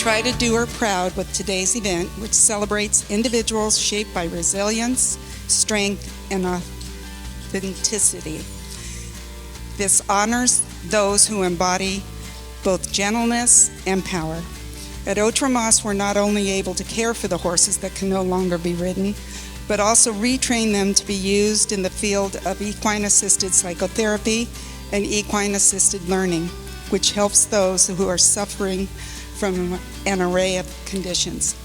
try to do her proud with today's event, which celebrates individuals shaped by resilience, strength, and authenticity. This honors those who embody both gentleness and power. At Otra Mas, we're not only able to care for the horses that can no longer be ridden, but also retrain them to be used in the field of equine-assisted psychotherapy and equine-assisted learning, which helps those who are suffering from an array of conditions.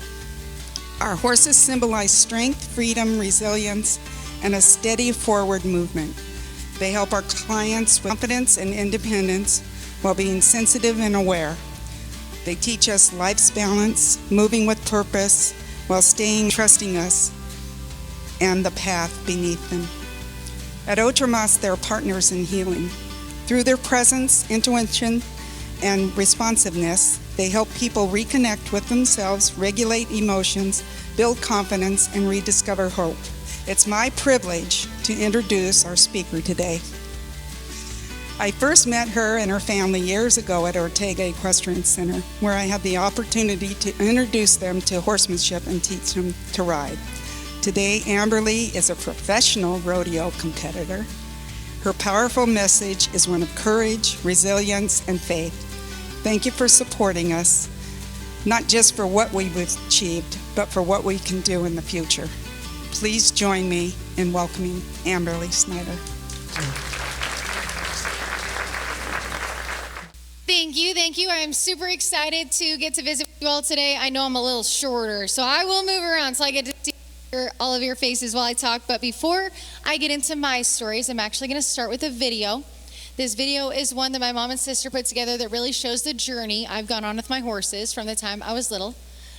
Our horses symbolize strength, freedom, resilience, and a steady forward movement. They help our clients with confidence and independence while being sensitive and aware. They teach us life's balance, moving with purpose, while staying trusting us and the path beneath them. At Otra Mas, they're partners in healing. Through their presence, intuition, and responsiveness, they help people reconnect with themselves, regulate emotions, build confidence, and rediscover hope. It's my privilege to introduce our speaker today. I first met her and her family years ago at Ortega Equestrian Center, where I had the opportunity to introduce them to horsemanship and teach them to ride. Today, Amberley is a professional rodeo competitor. Her powerful message is one of courage, resilience, and faith. Thank you for supporting us, not just for what we've achieved, but for what we can do in the future. Please join me in welcoming Amberley Snyder. Thank you. I am super excited to get to visit with you all today. I know I'm a little shorter, so I will move around so I get to see all of your faces while I talk. But before I get into my stories, I'm actually going to start with a video. This video is one that my mom and sister put together that really shows the journey I've gone on with my horses from the time I was little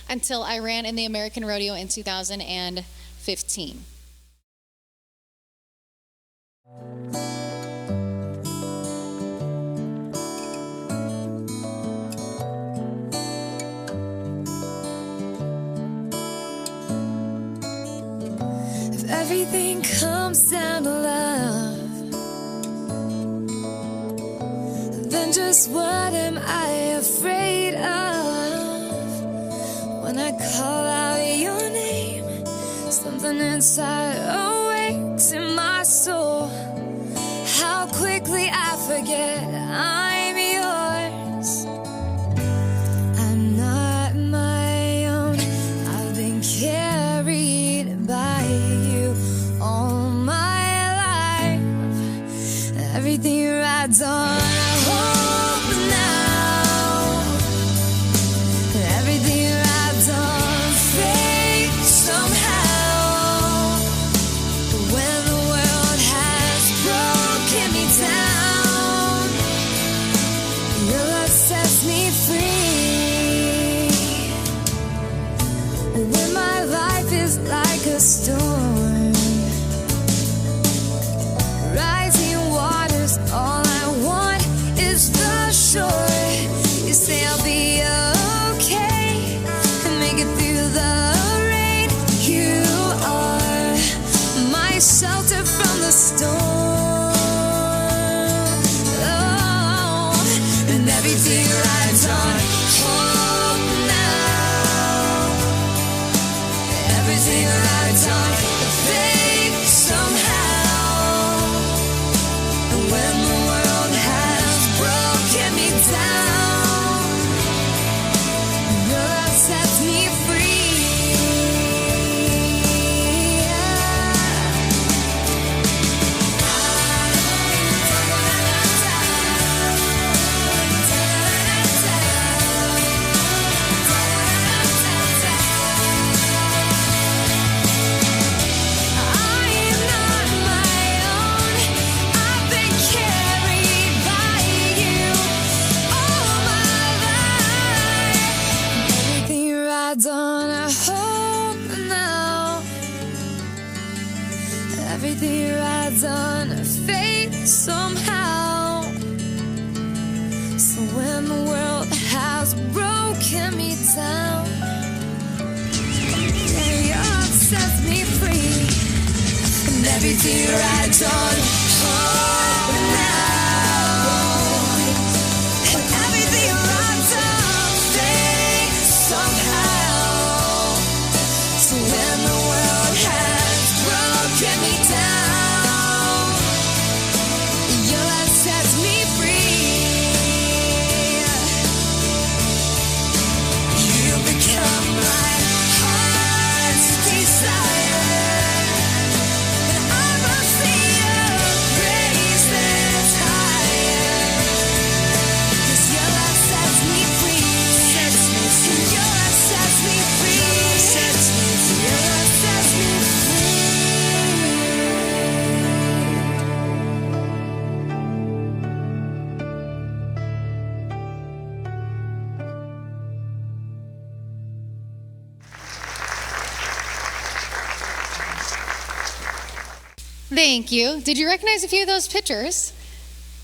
until I ran in the American Rodeo in 2015. Everything comes down to love, then just what am I afraid of? When I call out your name, something inside awakes in my soul. How quickly I forget I'm yours. I'm not my own, I've been carried by you all my life. Everything rides on hope now. Everything rides on faith somehow. When the world has broken me down, your love sets me free. When my life is like a storm, rising waters, all I want is the shore. You say I'll be okay and make it through the rain. You are my shelter from the storm. Oh, and everything rides on hope now. Everything rides on faith somehow. And when the world has broken me down, your love sets me free. On a hope now. Everything rides on a faith somehow. So when the world has broken me down, your love sets me free. And everything rides on hope now. And everything rides on faith Thank you. Did you recognize a few of those pictures?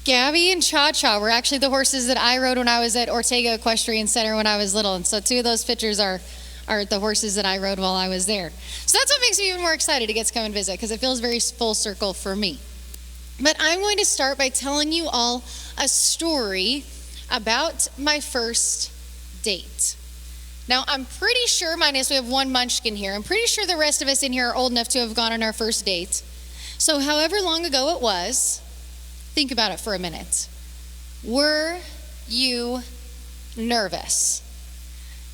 Gabby and Cha-Cha were actually the horses that I rode when I was at Ortega Equestrian Center when I was little. And so 2 of those pictures are the horses that I rode while I was there. So that's what makes me even more excited to get to come and visit, because it feels very full circle for me. But I'm going to start by telling you all a story about my first date. Now, I'm pretty sure, minus we have one munchkin here, I'm pretty sure the rest of us in here are old enough to have gone on our first date. So however long ago it was, think about it for a minute. Were you nervous?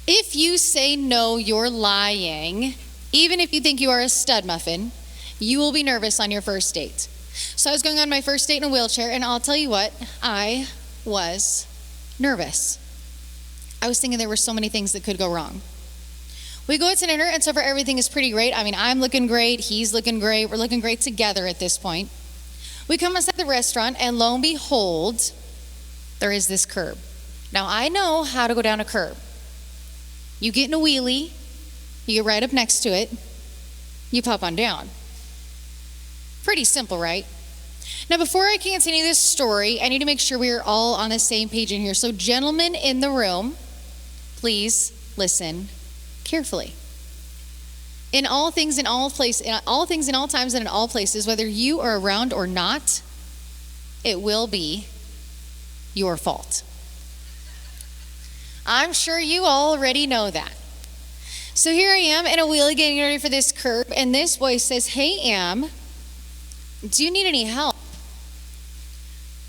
If you say no, you're lying. Even if you think you are a stud muffin, you will be nervous on your first date. So I was going on my first date in a wheelchair, and I'll tell you what, I was nervous. I was thinking there were so many things that could go wrong. We go out to dinner, and so far everything is pretty great. I mean, I'm looking great, he's looking great, we're looking great together at this point. We come inside the restaurant, and lo and behold, there is this curb. Now, I know how to go down a curb. You get in a wheelie, you get right up next to it, you pop on down. Pretty simple, right? Now, before I continue this story, I need to make sure we are all on the same page in here. So, gentlemen in the room, please listen carefully. In all things, in all times, and in all places, whether you are around or not, it will be your fault. I'm sure you already know that. So here I am in a wheelie getting ready for this curb, and this voice says, "Hey, Am, do you need any help?"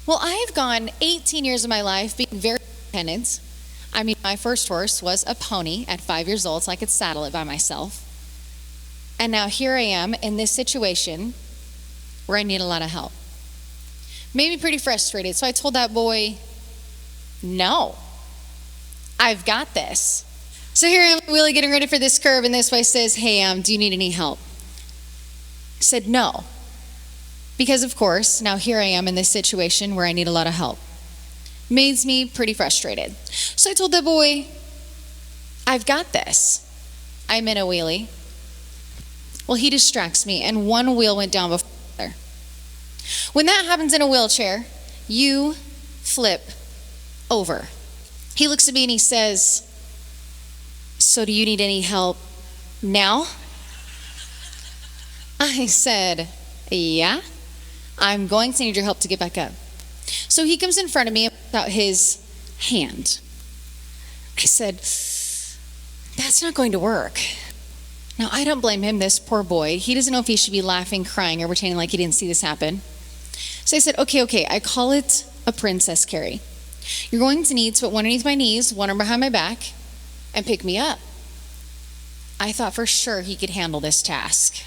Well, I have gone 18 years of my life being very independent. I mean, my first horse was a pony at 5 years old, so I could saddle it by myself. And now here I am in this situation where I need a lot of help. Made me pretty frustrated, so I told that boy, "No, I've got this." So here I am really getting ready for this curve, and this boy says, "Hey, do you need any help?" I said, "No." Because of course, now here I am in this situation where I need a lot of help. Made me pretty frustrated. So I told the boy, "I've got this. I'm in a wheelie." Well, he distracts me, and one wheel went down before the other. When that happens in a wheelchair, you flip over. He looks at me and he says, "So do you need any help now?" I said, "Yeah, I'm going to need your help to get back up." So he comes in front of me and puts out his hand. I said, "That's not going to work." Now, I don't blame him, this poor boy. He doesn't know if he should be laughing, crying, or pretending like he didn't see this happen. So I said, okay, I call it a princess carry. You're going to need to put one underneath my knees, one arm behind my back, and pick me up. I thought for sure he could handle this task.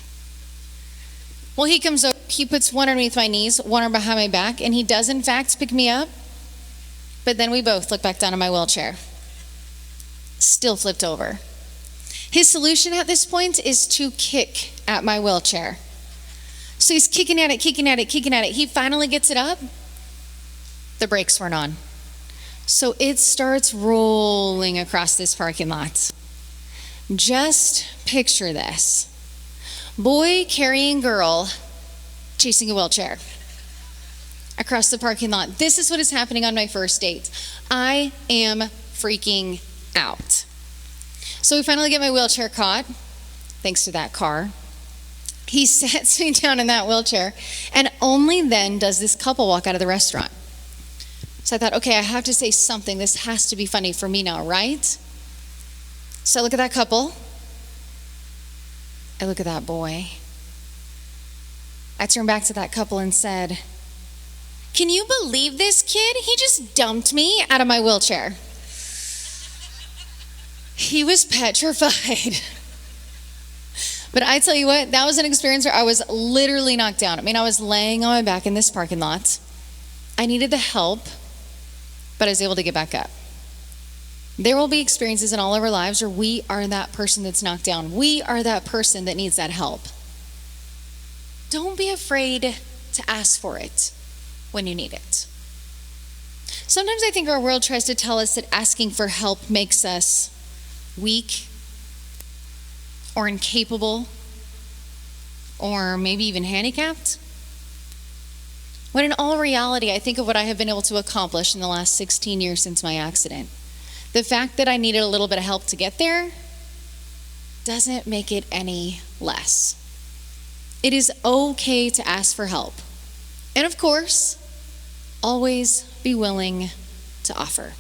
Well, he comes over, he puts one underneath my knees, one arm behind my back, and he does in fact pick me up. But then we both look back down in my wheelchair. Still flipped over. His solution at this point is to kick at my wheelchair. So he's kicking at it. He finally gets it up. The brakes weren't on. So it starts rolling across this parking lot. Just picture this. Boy carrying girl chasing a wheelchair across the parking lot. This is what is happening on my first date. I am freaking out. So we finally get my wheelchair caught, thanks to that car. He sets me down in that wheelchair, and only then does this couple walk out of the restaurant. So I thought, okay, I have to say something. This has to be funny for me now, right? So I look at that couple. I look at that boy. I turned back to that couple and said, "Can you believe this kid? He just dumped me out of my wheelchair." He was petrified. But I tell you what, that was an experience where I was literally knocked down. I mean, I was laying on my back in this parking lot. I needed the help, but I was able to get back up. There will be experiences in all of our lives where we are that person that's knocked down. We are that person that needs that help. Don't be afraid to ask for it when you need it. Sometimes I think our world tries to tell us that asking for help makes us weak or incapable or maybe even handicapped. When in all reality, I think of what I have been able to accomplish in the last 16 years since my accident. The fact that I needed a little bit of help to get there doesn't make it any less. It is okay to ask for help. And of course, always be willing to offer.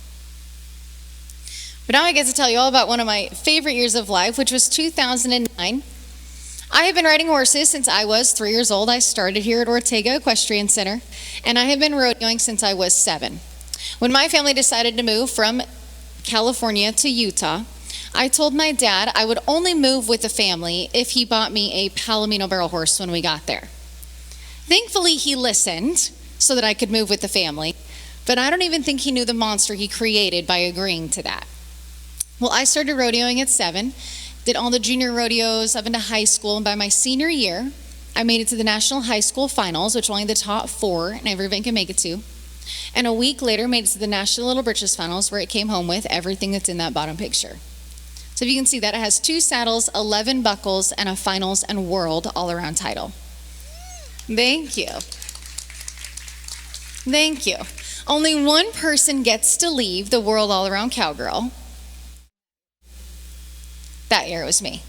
But now I get to tell you all about one of my favorite years of life, which was 2009. I have been riding horses since I was 3 years old. I started here at Ortega Equestrian Center, and I have been rodeoing since I was 7. When my family decided to move from California to Utah, I told my dad I would only move with the family if he bought me a Palomino barrel horse when we got there. Thankfully, he listened so that I could move with the family, but I don't even think he knew the monster he created by agreeing to that. Well, I started rodeoing at 7, did all the junior rodeos up into high school, and by my senior year, I made it to the National High School Finals, which only the top 4 in every event can make it to. And a week later, made it to the National Little Britches Finals, where it came home with everything that's in that bottom picture. So if you can see that, it has 2 saddles, 11 buckles, and a finals and world all-around title. Thank you. Thank you. Only one person gets to leave the world all-around cowgirl. That year it was me.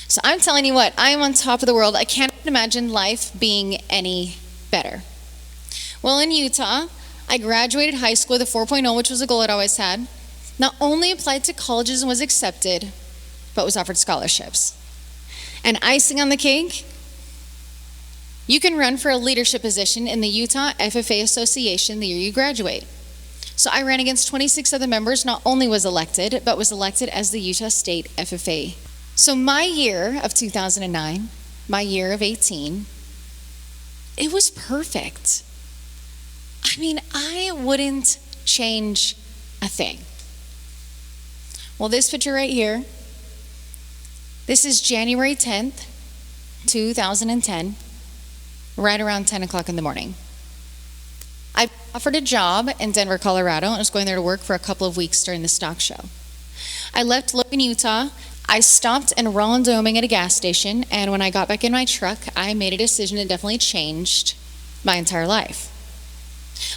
So I'm telling you what, I am on top of the world. I can't imagine life being any better. Well, in Utah, I graduated high school with a 4.0, which was a goal I'd always had. Not only applied to colleges and was accepted, but was offered scholarships. And icing on the cake, you can run for a leadership position in the Utah FFA Association the year you graduate. So I ran against 26 other members, not only was elected, but was elected as the Utah State FFA. So my year of 2009, my year of 18, it was perfect. I mean, I wouldn't change a thing. Well, this picture right here, this is January 10th, 2010, right around 10 o'clock in the morning. I offered a job in Denver, Colorado, and I was going there to work for a couple of weeks during the stock show. I left Logan, Utah. I stopped in Rollins, Wyoming at a gas station, and when I got back in my truck, I made a decision that definitely changed my entire life.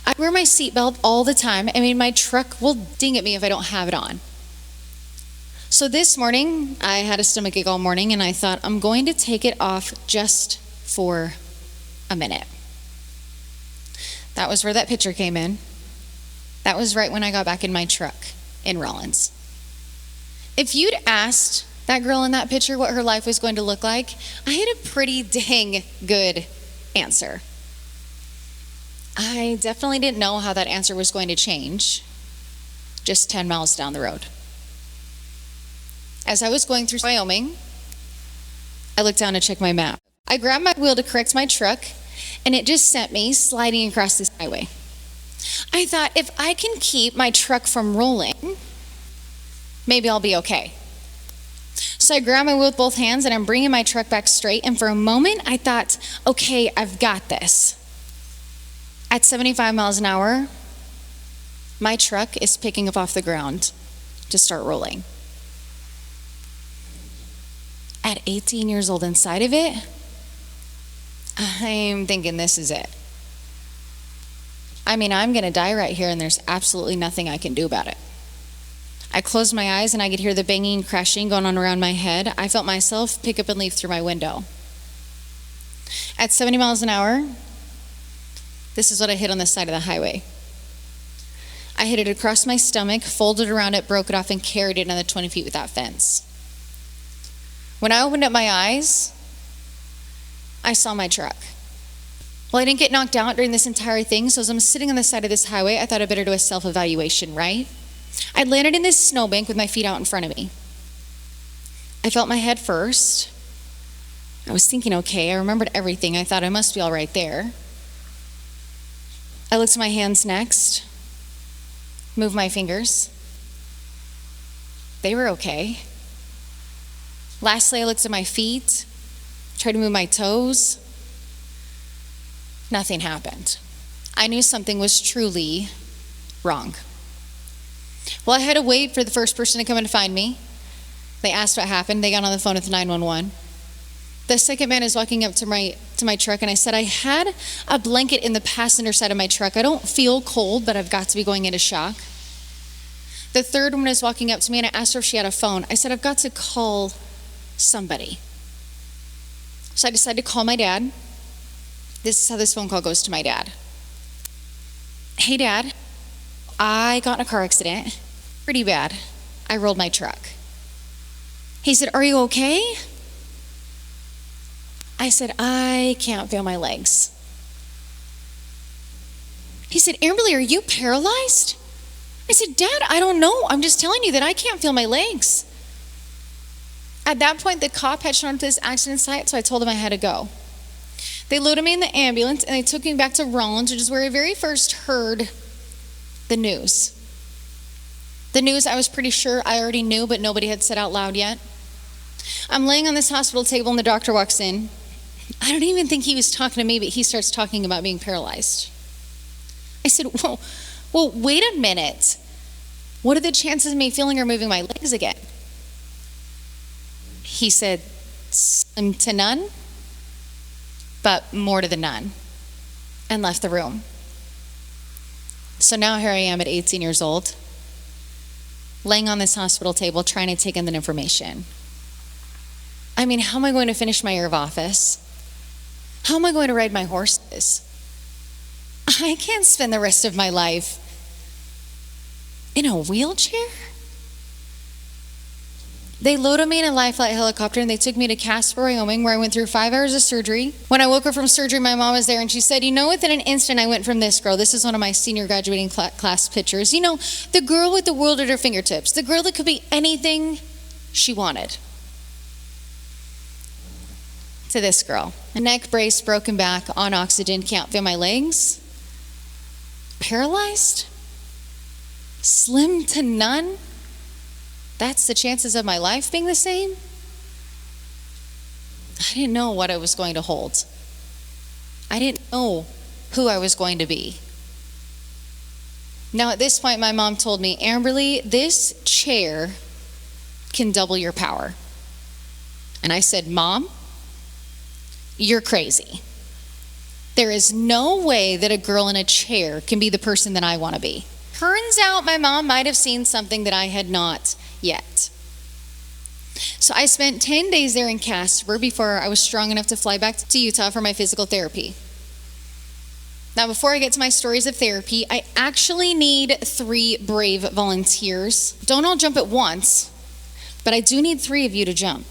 I wear my seatbelt all the time. I mean, my truck will ding at me if I don't have it on. So this morning, I had a stomachache all morning, and I thought, I'm going to take it off just for a minute. That was where that picture came in. That was right when I got back in my truck in Rollins. If you'd asked that girl in that picture what her life was going to look like, I had a pretty dang good answer. I definitely didn't know how that answer was going to change just 10 miles down the road. As I was going through Wyoming, I looked down to check my map. I grabbed my wheel to correct my truck, and it just sent me sliding across this highway. I thought, if I can keep my truck from rolling, maybe I'll be okay. So I grabbed my wheel with both hands, and I'm bringing my truck back straight, and for a moment, I thought, okay, I've got this. At 75 miles an hour, my truck is picking up off the ground to start rolling. At 18 years old inside of it, I'm thinking this is it. I mean, I'm going to die right here, and there's absolutely nothing I can do about it. I closed my eyes, and I could hear the banging, crashing going on around my head. I felt myself pick up and leave through my window. At 70 miles an hour, this is what I hit on the side of the highway. I hit it across my stomach, folded around it, broke it off, and carried it another 20 feet with that fence. When I opened up my eyes, I saw my truck. Well, I didn't get knocked out during this entire thing, so as I'm sitting on the side of this highway, I thought I'd better do a self-evaluation, right? I landed in this snowbank with my feet out in front of me. I felt my head first. I was thinking, okay, I remembered everything. I thought I must be all right there. I looked at my hands next, moved my fingers. They were okay. Lastly, I looked at my feet, tried to move my toes. Nothing happened. I knew something was truly wrong. Well, I had to wait for the first person to come in to find me. They asked what happened. They got on the phone with 911. The second man is walking up to my truck, and I said, I had a blanket in the passenger side of my truck. I don't feel cold, but I've got to be going into shock. The third woman is walking up to me, and I asked her if she had a phone. I said, I've got to call somebody. So I decided to call my dad. This is how this phone call goes to my dad. Hey, Dad, I got in a car accident. Pretty bad. I rolled my truck. He said, are you okay? I said, I can't feel my legs. He said, Amberley, are you paralyzed? I said, Dad, I don't know. I'm just telling you that I can't feel my legs. At that point, the cop had shown up to this accident site, so I told him I had to go. They loaded me in the ambulance, and they took me back to Rollins, which is where I very first heard the news. The news I was pretty sure I already knew, but nobody had said out loud yet. I'm laying on this hospital table, and the doctor walks in. I don't even think he was talking to me, but he starts talking about being paralyzed. I said, well, wait a minute. What are the chances of me feeling or moving my legs again? He said, slim to none, but more to the none, and left the room. So now here I am at 18 years old, laying on this hospital table trying to take in the information. I mean, how am I going to finish my year of office? How am I going to ride my horses? I can't spend the rest of my life in a wheelchair. They loaded me in a life flight helicopter and they took me to Casper, Wyoming, where I went through 5 hours of surgery. When I woke up from surgery, my mom was there and she said, within an instant I went from this girl. This is one of my senior graduating class pictures. The girl with the world at her fingertips. The girl that could be anything she wanted. To this girl. A neck brace, broken back, on oxygen, can't feel my legs. Paralyzed? Slim to none? That's the chances of my life being the same? I didn't know what I was going to hold. I didn't know who I was going to be. Now at this point, my mom told me, Amberley, this chair can double your power. And I said, Mom, you're crazy. There is no way that a girl in a chair can be the person that I want to be. Turns out my mom might have seen something that I had not yet. So I spent 10 days there in Casper before I was strong enough to fly back to Utah for my physical therapy. Now, before I get to my stories of therapy, I actually need 3 brave volunteers. Don't all jump at once, but I do need 3 of you to jump.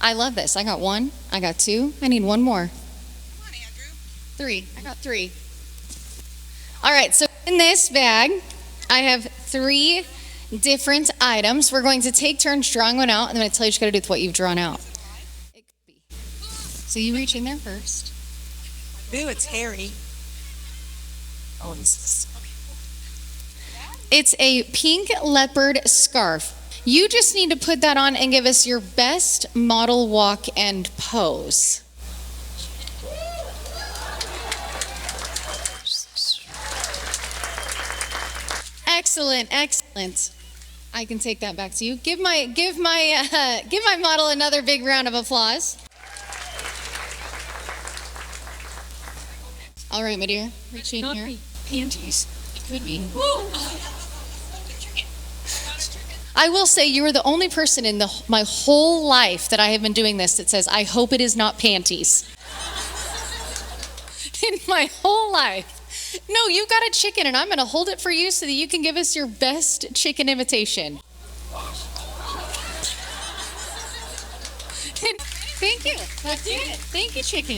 I love this. I got 1, I got 2, I need 1 more. Come on, Andrew. 3, I got 3. All right, so in this bag, I have 3 different items. We're going to take turns drawing one out, and I'm going to tell you what you got to do with what you've drawn out. It could be. So you reach in there first. Ooh, it's hairy. Oh, It's a pink leopard scarf. You just need to put that on and give us your best model walk and pose. Excellent, excellent. I can take that back to you. Give my model another big round of applause. All right, my dear, reach in here. Panties. It could be. I will say you are the only person in my whole life that I have been doing this that says, I hope it is not panties. In my whole life. No, you got a chicken, and I'm going to hold it for you so that you can give us your best chicken imitation. Thank you. That's it. Thank you, chicken.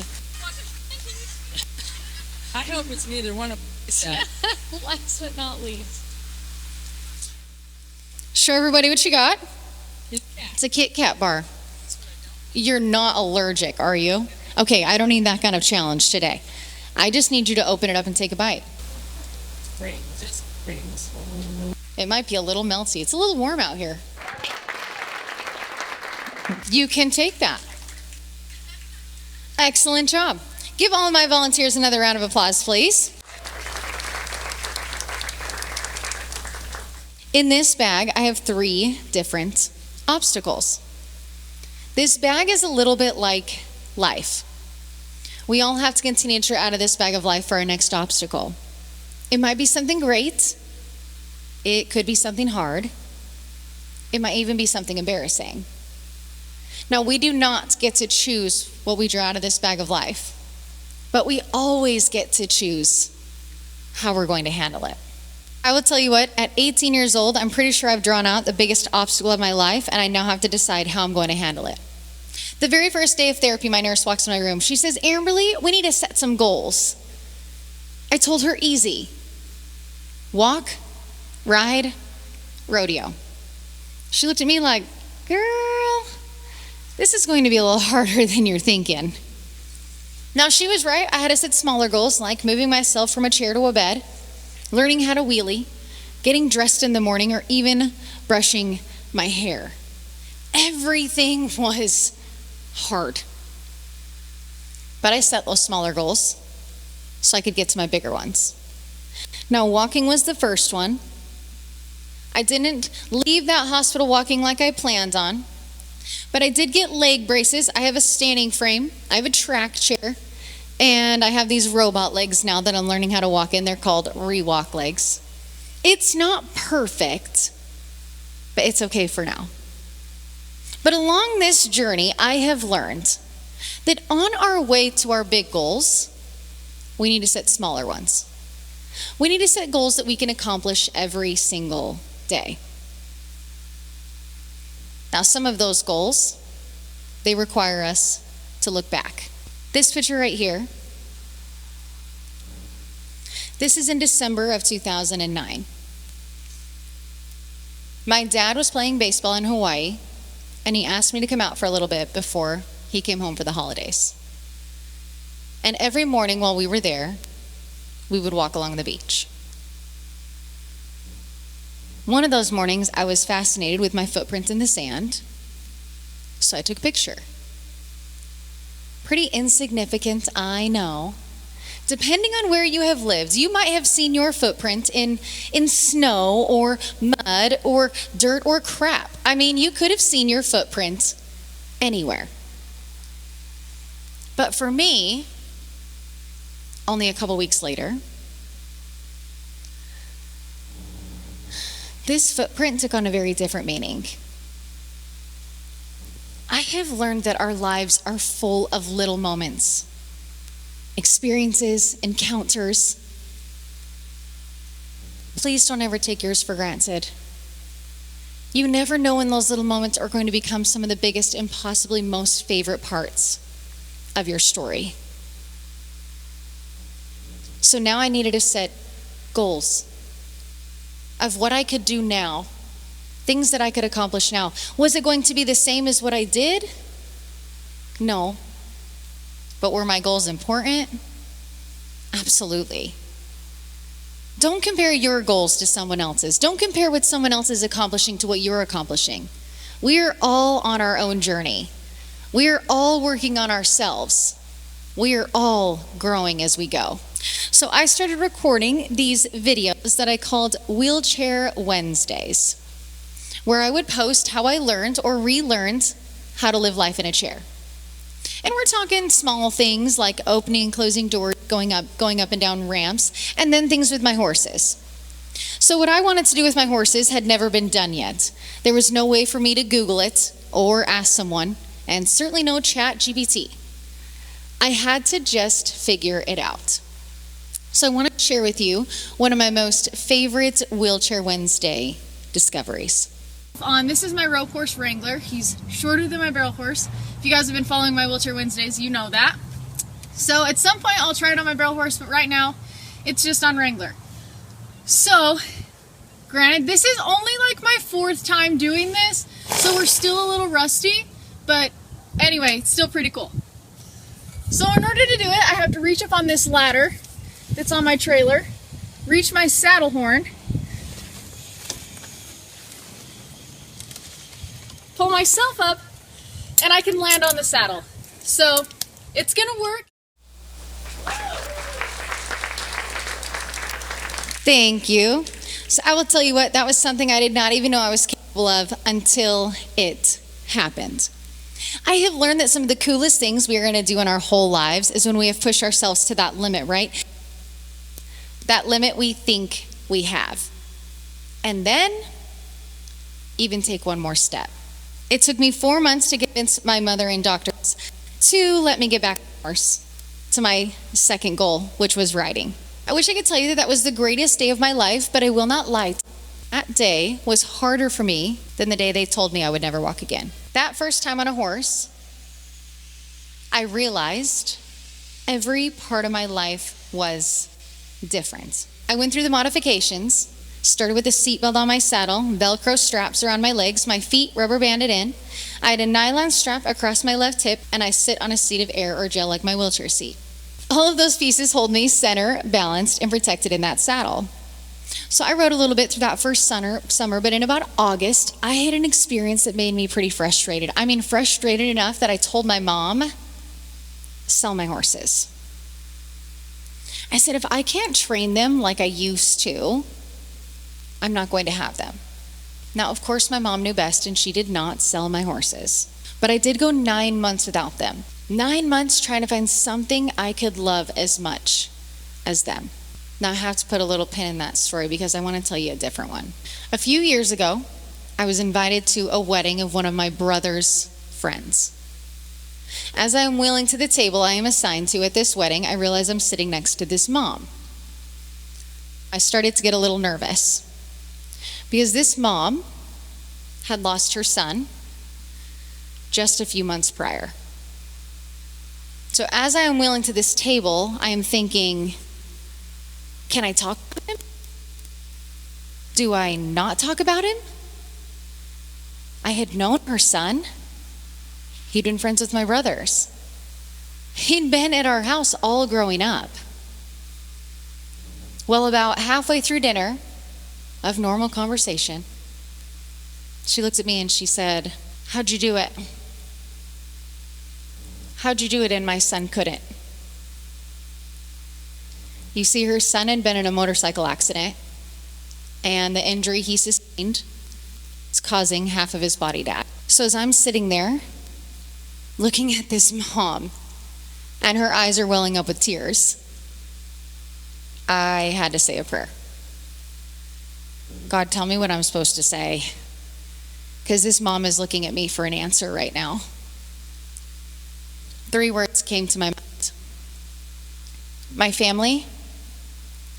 I hope it's neither one of us. Last but not least. Show everybody what you got. It's a Kit Kat bar. You're not allergic, are you? Okay, I don't need that kind of challenge today. I just need you to open it up and take a bite. It might be a little melty. It's a little warm out here. You can take that. Excellent job. Give all of my volunteers another round of applause, please. In this bag, I have 3 different obstacles. This bag is a little bit like life. We all have to continue to get out of this bag of life for our next obstacle. It might be something great. It could be something hard. It might even be something embarrassing. Now, we do not get to choose what we draw out of this bag of life, but we always get to choose how we're going to handle it. I will tell you what, at 18 years old, I'm pretty sure I've drawn out the biggest obstacle of my life, and I now have to decide how I'm going to handle it. The very first day of therapy, my nurse walks in my room. She says, "Amberley, we need to set some goals." I told her easy. Walk, ride, rodeo. She looked at me like, "Girl, this is going to be a little harder than you're thinking." Now, she was right. I had to set smaller goals, like moving myself from a chair to a bed, learning how to wheelie, getting dressed in the morning, or even brushing my hair. Everything was hard. But I set those smaller goals so I could get to my bigger ones. Now, walking was the first one. I didn't leave that hospital walking like I planned on, but I did get leg braces. I have a standing frame, I have a track chair, and I have these robot legs now that I'm learning how to walk in. They're called rewalk legs. It's not perfect, but it's okay for now. But along this journey, I have learned that on our way to our big goals, we need to set smaller ones. We need to set goals that we can accomplish every single day. Now, some of those goals, they require us to look back. This picture right here, this is in December of 2009. My dad was playing baseball in Hawaii, and he asked me to come out for a little bit before he came home for the holidays. And every morning while we were there, we would walk along the beach. One of those mornings, I was fascinated with my footprint in the sand, so I took a picture. Pretty insignificant, I know. Depending on where you have lived, you might have seen your footprint in snow or mud or dirt or crap. I mean, you could have seen your footprint anywhere. But for me, only a couple weeks later, this footprint took on a very different meaning. I have learned that our lives are full of little moments, experiences, encounters. Please don't ever take yours for granted. You never know when those little moments are going to become some of the biggest and possibly most favorite parts of your story. So now I needed to set goals of what I could do now, things that I could accomplish now. Was it going to be the same as what I did? No. But were my goals important? Absolutely. Don't compare your goals to someone else's. Don't compare what someone else is accomplishing to what you're accomplishing. We are all on our own journey. We are all working on ourselves. We are all growing as we go. So I started recording these videos that I called Wheelchair Wednesdays, where I would post how I learned or relearned how to live life in a chair. And we're talking small things like opening and closing doors, going up and down ramps, and then things with my horses. So what I wanted to do with my horses had never been done yet. There was no way for me to Google it or ask someone, and certainly no ChatGPT. I had to just figure it out. So I want to share with you one of my most favorite Wheelchair Wednesday discoveries. This is my rope horse Wrangler. He's shorter than my barrel horse. If you guys have been following my Wheelchair Wednesdays, you know that. So at some point I'll try it on my barrel horse, but right now it's just on Wrangler. So, granted, this is only like my 4th time doing this, so we're still a little rusty, but anyway, it's still pretty cool. So in order to do it, I have to reach up on this ladder that's on my trailer, reach my saddle horn, pull myself up, and I can land on the saddle. So it's gonna work. Thank you. So I will tell you what, that was something I did not even know I was capable of until it happened. I have learned that some of the coolest things we are going to do in our whole lives is when we have pushed ourselves to that limit, right? That limit we think we have. And then even take one more step. It took me 4 months to convince my mother and doctors to let me get back on the horse to my second goal, which was riding. I wish I could tell you that that was the greatest day of my life, but I will not lie. That day was harder for me than the day they told me I would never walk again. That first time on a horse, I realized every part of my life was different. I went through the modifications, started with a seatbelt on my saddle, Velcro straps around my legs, my feet rubber banded in. I had a nylon strap across my left hip, and I sit on a seat of air or gel like my wheelchair seat. All of those pieces hold me center, balanced, and protected in that saddle. So I rode a little bit through that first summer, but in about August, I had an experience that made me pretty frustrated. I mean, frustrated enough that I told my mom, sell my horses. I said, if I can't train them like I used to, I'm not going to have them. Now, of course, my mom knew best, and she did not sell my horses. But I did go 9 months without them. 9 months trying to find something I could love as much as them. Now, I have to put a little pin in that story because I want to tell you a different one. A few years ago, I was invited to a wedding of one of my brother's friends. As I am wheeling to the table I am assigned to at this wedding, I realize I'm sitting next to this mom. I started to get a little nervous because this mom had lost her son just a few months prior. So as I am wheeling to this table, I am thinking, can I talk about him? Do I not talk about him? I had known her son. He'd been friends with my brothers. He'd been at our house all growing up. Well, about halfway through dinner of normal conversation, she looks at me and she said, how'd you do it? How'd you do it and my son couldn't? You see, her son had been in a motorcycle accident, and the injury he sustained is causing half of his body to act. So as I'm sitting there, looking at this mom, and her eyes are welling up with tears, I had to say a prayer. God, tell me what I'm supposed to say, because this mom is looking at me for an answer right now. 3 words came to my mind. My family,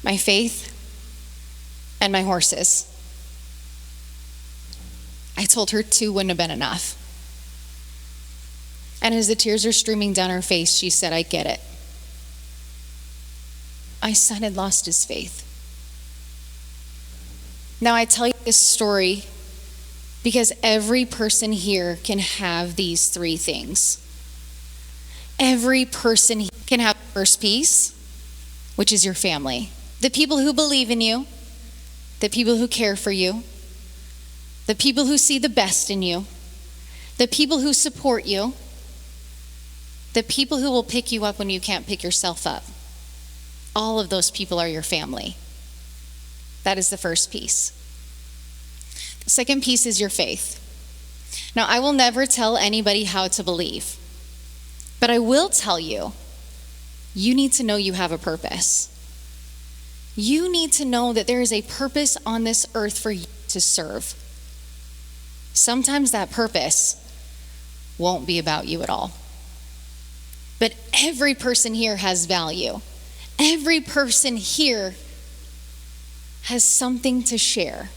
my faith, and my horses. I told her 2 wouldn't have been enough. And as the tears are streaming down her face, she said, I get it. My son had lost his faith. Now, I tell you this story because every person here can have these 3 things. Every person can have the first piece, which is your family. The people who believe in you, the people who care for you, the people who see the best in you, the people who support you, the people who will pick you up when you can't pick yourself up. All of those people are your family. That is the first piece. The second piece is your faith. Now, I will never tell anybody how to believe, but I will tell you, you need to know you have a purpose. You need to know that there is a purpose on this earth for you to serve. Sometimes that purpose won't be about you at all. But every person here has value. Every person here has something to share.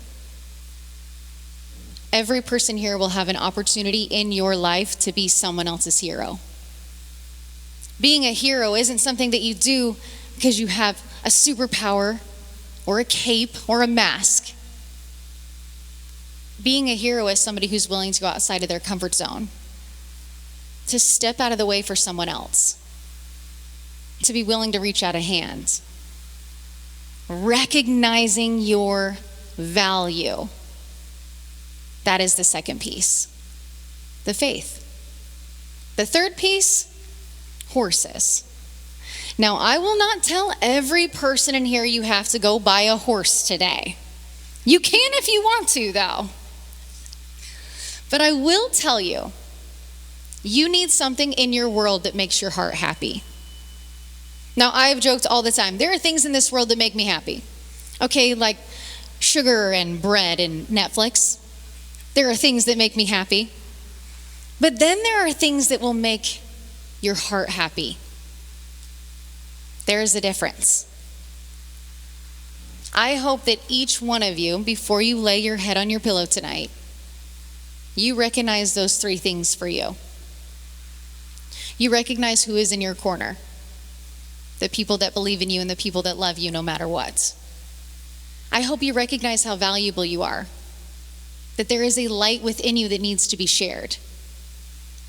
Every person here will have an opportunity in your life to be someone else's hero. Being a hero isn't something that you do because you have a superpower or a cape or a mask. Being a hero is somebody who's willing to go outside of their comfort zone, to step out of the way for someone else, to be willing to reach out a hand. Recognizing your value. That is the second piece. The faith. The third piece, horses. Now, I will not tell every person in here you have to go buy a horse today. You can if you want to, though. But I will tell you, You need something in your world that makes your heart happy. Now, I've joked all the time. There are things in this world that make me happy. Okay, like sugar and bread and Netflix. There are things that make me happy. But then there are things that will make your heart happy. There's a difference. I hope that each one of you, before you lay your head on your pillow tonight, you recognize those three things for you. You recognize who is in your corner. The people that believe in you and the people that love you no matter what. I hope you recognize how valuable you are. That there is a light within you that needs to be shared.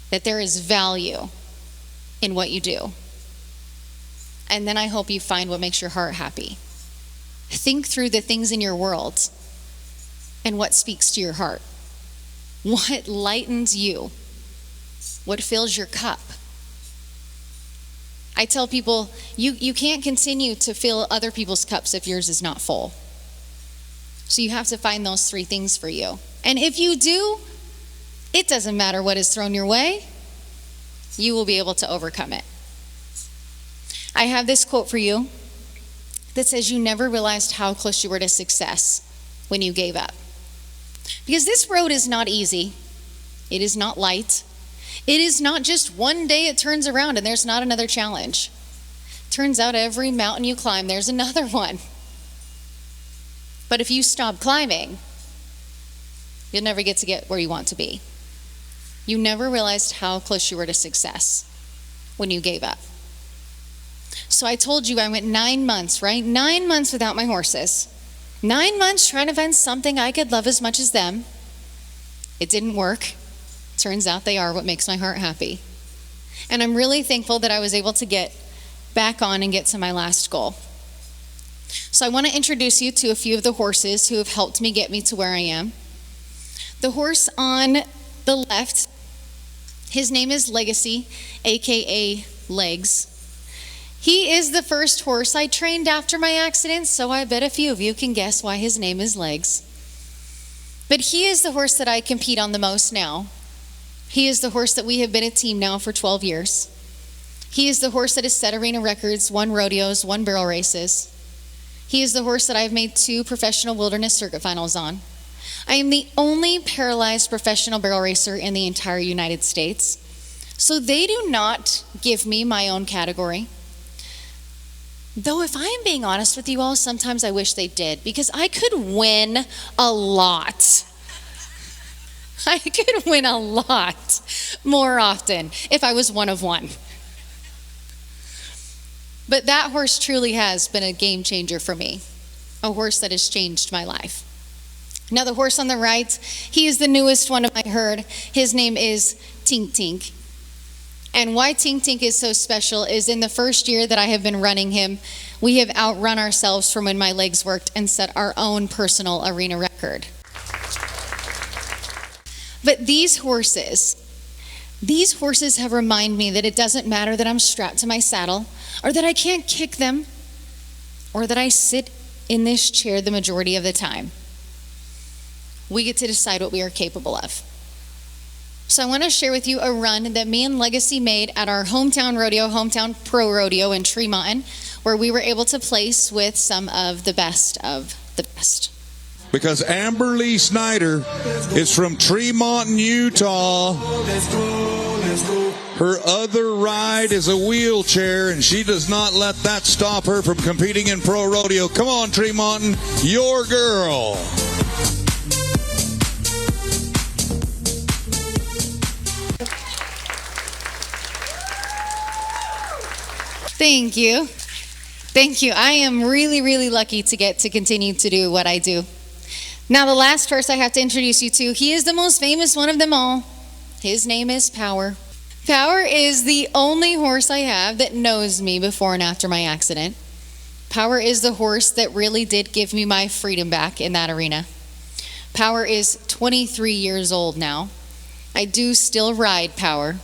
That there is value in what you do. And then I hope you find what makes your heart happy. Think through the things in your world and what speaks to your heart. What lightens you? What fills your cup? I tell people, you can't continue to fill other people's cups if yours is not full. So you have to find those three things for you. And if you do, it doesn't matter what is thrown your way, you will be able to overcome it. I have this quote for you that says, you never realized how close you were to success when you gave up. Because this road is not easy. It is not light. It is not just one day it turns around and there's not another challenge. Turns out every mountain you climb, there's another one. But if you stop climbing, you'll never get where you want to be. You never realized how close you were to success when you gave up. So I told you I went 9 months, right? 9 months without my horses. 9 months trying to find something I could love as much as them. It didn't work. Turns out they are what makes my heart happy. And I'm really thankful that I was able to get back on and get to my last goal. So I want to introduce you to a few of the horses who have helped me get me to where I am. The horse on the left, his name is Legacy, aka Legs. He is the first horse I trained after my accident, so I bet a few of you can guess why his name is Legs. But he is the horse that I compete on the most now. He is the horse that we have been a team now for 12 years. He is the horse that has set arena records, won rodeos, won barrel races. He is the horse that I've made 2 professional wilderness circuit finals on. I am the only paralyzed professional barrel racer in the entire United States. So they do not give me my own category. Though if I am being honest with you all, sometimes I wish they did, because I could win a lot. I could win a lot more often if I was one of one. But that horse truly has been a game changer for me, a horse that has changed my life. Now the horse on the right, he is the newest one of my herd. His name is Tink Tink. And why Tink Tink is so special is in the first year that I have been running him, we have outrun ourselves from when my legs worked and set our own personal arena record. But these horses have reminded me that it doesn't matter that I'm strapped to my saddle, or that I can't kick them, or that I sit in this chair the majority of the time. We get to decide what we are capable of. So I want to share with you a run that me and Legacy made at our hometown pro rodeo in Tremont, where we were able to place with some of the best of the best. Because Amberley Snyder is from Tremont, Utah. Her other ride is a wheelchair, and she does not let that stop her from competing in pro rodeo. Come on, Tremont, your girl. Thank you. Thank you. I am really, really lucky to get to continue to do what I do. Now, the last horse I have to introduce you to, he is the most famous one of them all. His name is Power. Power is the only horse I have that knows me before and after my accident. Power is the horse that really did give me my freedom back in that arena. Power is 23 years old now. I do still ride Power.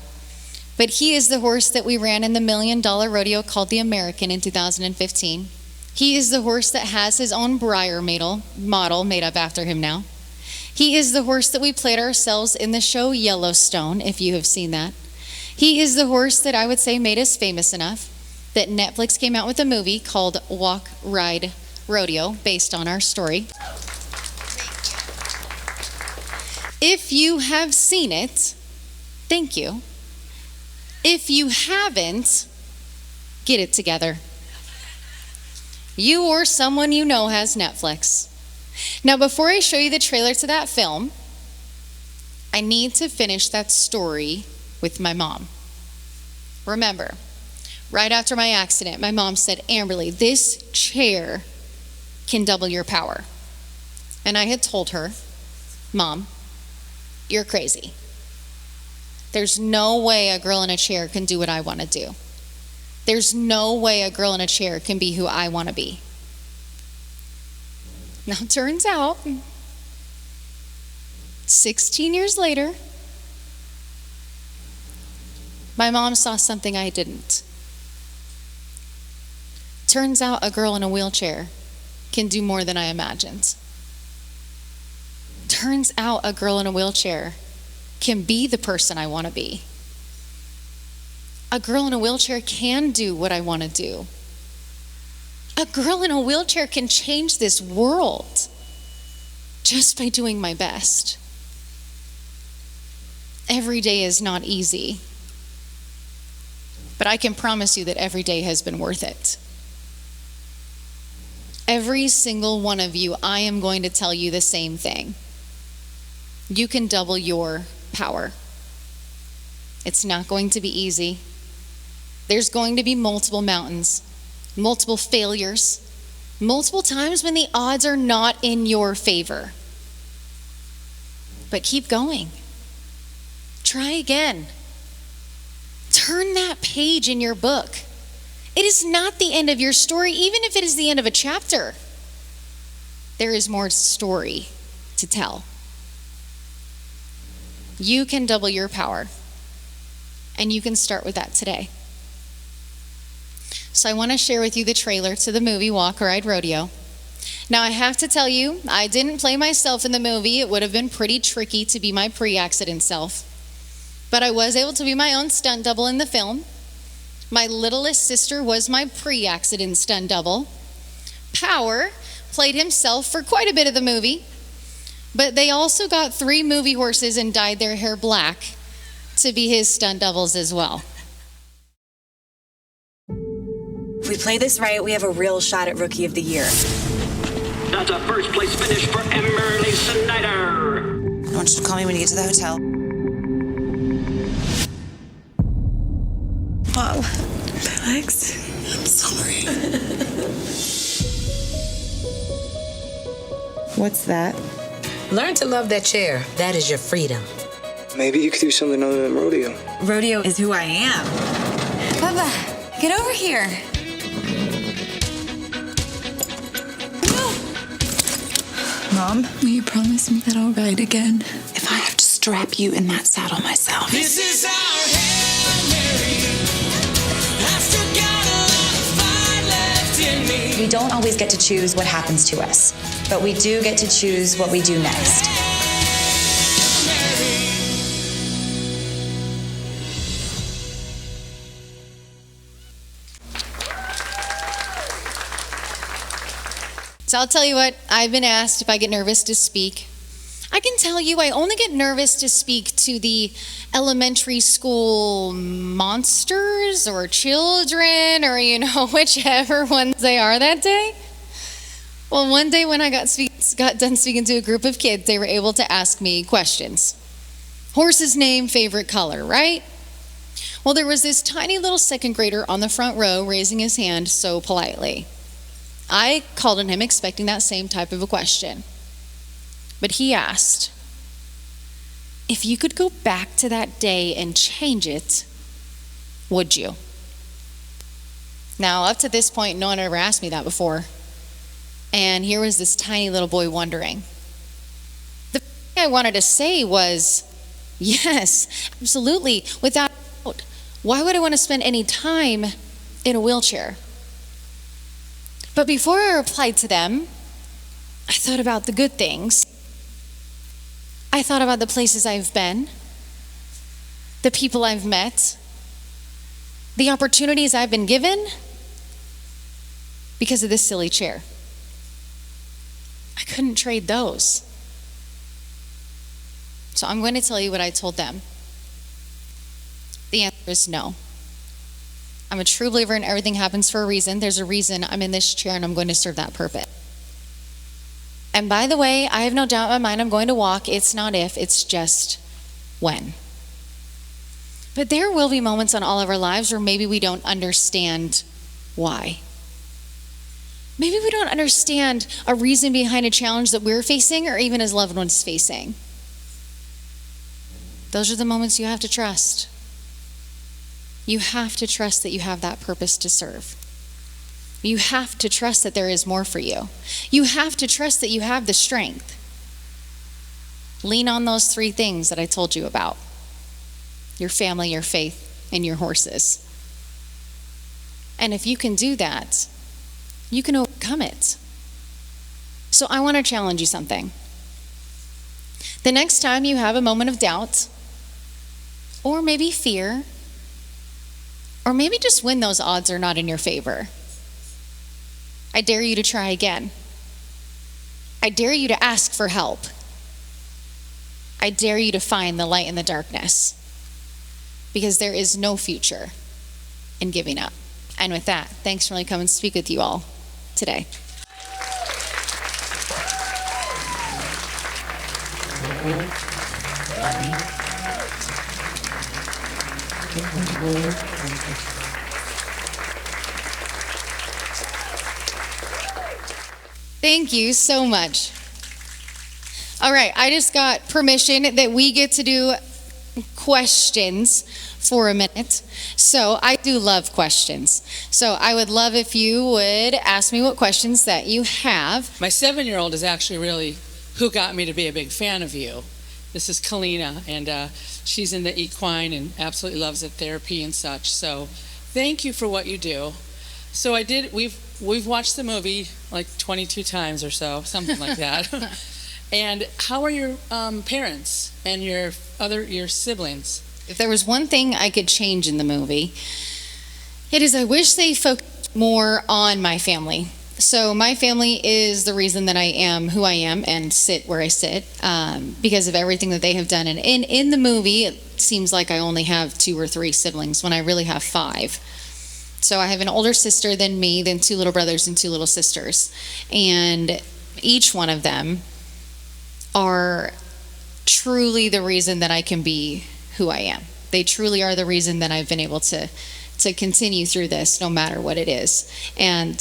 But he is the horse that we ran in the $1 million rodeo called the American in 2015. He is the horse that has his own Briar model made up after him now. He is the horse that we played ourselves in the show Yellowstone, if you have seen that. He is the horse that I would say made us famous enough that Netflix came out with a movie called Walk, Ride, Rodeo based on our story. If you have seen it, thank you. If you haven't, get it together. You or someone you know has Netflix. Now, before I show you the trailer to that film, I need to finish that story with my mom. Remember, right after my accident, my mom said, Amberley, this chair can double your power. And I had told her, Mom, you're crazy. There's no way a girl in a chair can do what I want to do. There's no way a girl in a chair can be who I want to be. Now, it turns out, 16 years later, my mom saw something I didn't. Turns out a girl in a wheelchair can do more than I imagined. Turns out a girl in a wheelchair can be the person I want to be. A girl in a wheelchair can do what I want to do. A girl in a wheelchair can change this world just by doing my best. Every day is not easy, but I can promise you that every day has been worth it. Every single one of you, I am going to tell you the same thing. You can double your power. It's not going to be easy. There's going to be multiple mountains, multiple failures, multiple times when the odds are not in your favor. But keep going. Try again. Turn that page in your book. It is not the end of your story, even if it is the end of a chapter. There is more story to tell. You can double your power, and you can start with that today. So I want to share with you the trailer to the movie Walk, Ride, Rodeo. Now I have to tell you, I didn't play myself in the movie. It would have been pretty tricky to be my pre-accident self. But I was able to be my own stunt double in the film. My littlest sister was my pre-accident stunt double. Power played himself for quite a bit of the movie. But they also got 3 movie horses and dyed their hair black to be his stunt doubles as well. If we play this right, we have a real shot at Rookie of the Year. That's a first place finish for Amberley Snyder. I want you to call me when you get to the hotel. Mom, my legs. I'm sorry. What's that? Learn to love that chair. That is your freedom. Maybe you could do something other than rodeo. Rodeo is who I am. Bubba, get over here. Mom? Will you promise me that I'll ride again if I have to strap you in that saddle myself? This is our Hail Mary. I've still got a lot of fight left in me. We don't always get to choose what happens to us, but we do get to choose what we do next. So I'll tell you what, I've been asked if I get nervous to speak. I can tell you I only get nervous to speak to the elementary school monsters or children or, whichever ones they are that day. Well, one day when I got done speaking to a group of kids, they were able to ask me questions. Horse's name, favorite color, right? Well, there was this tiny little second grader on the front row raising his hand so politely. I called on him expecting that same type of a question. But he asked, if you could go back to that day and change it, would you? Now, up to this point, no one had ever asked me that before. And here was this tiny little boy wondering. The thing I wanted to say was, yes, absolutely, without doubt. Why would I want to spend any time in a wheelchair? But before I replied to them, I thought about the good things. I thought about the places I've been, the people I've met, the opportunities I've been given because of this silly chair. I couldn't trade those. So I'm going to tell you what I told them. The answer is no. I'm a true believer in everything happens for a reason. There's a reason I'm in this chair and I'm going to serve that purpose. And by the way, I have no doubt in my mind I'm going to walk. It's not if, it's just when. But there will be moments in all of our lives where maybe we don't understand why. Maybe we don't understand a reason behind a challenge that we're facing or even as loved ones facing. Those are the moments you have to trust. You have to trust that you have that purpose to serve. You have to trust that there is more for you. You have to trust that you have the strength. Lean on those 3 things that I told you about. Your family, your faith, and your horses. And if you can do that, you can overcome it. So I want to challenge you something. The next time you have a moment of doubt, or maybe fear, or maybe just when those odds are not in your favor, I dare you to try again. I dare you to ask for help. I dare you to find the light in the darkness, because there is no future in giving up. And with that, thanks for letting me come and speak with you all today. Thank you so much. All right, I just got permission that we get to do questions for a minute. So I do love questions. So I would love if you would ask me what questions that you have. My 7-year-old is actually really who got me to be a big fan of you. This is Kalina, and she's in the Equine and absolutely loves it, therapy and such. So thank you for what you do. So we've watched the movie like 22 times or so, something like that. And how are your parents and your siblings? If there was one thing I could change in the movie, it is I wish they focused more on my family. So my family is the reason that I am who I am and sit where I sit, because of everything that they have done. And in the movie, it seems like I only have 2 or 3 siblings when I really have 5. So I have an older sister than me, then 2 little brothers and 2 little sisters. And each one of them are truly the reason that I can be who I am. They truly are the reason that I've been able to continue through this, no matter what it is. And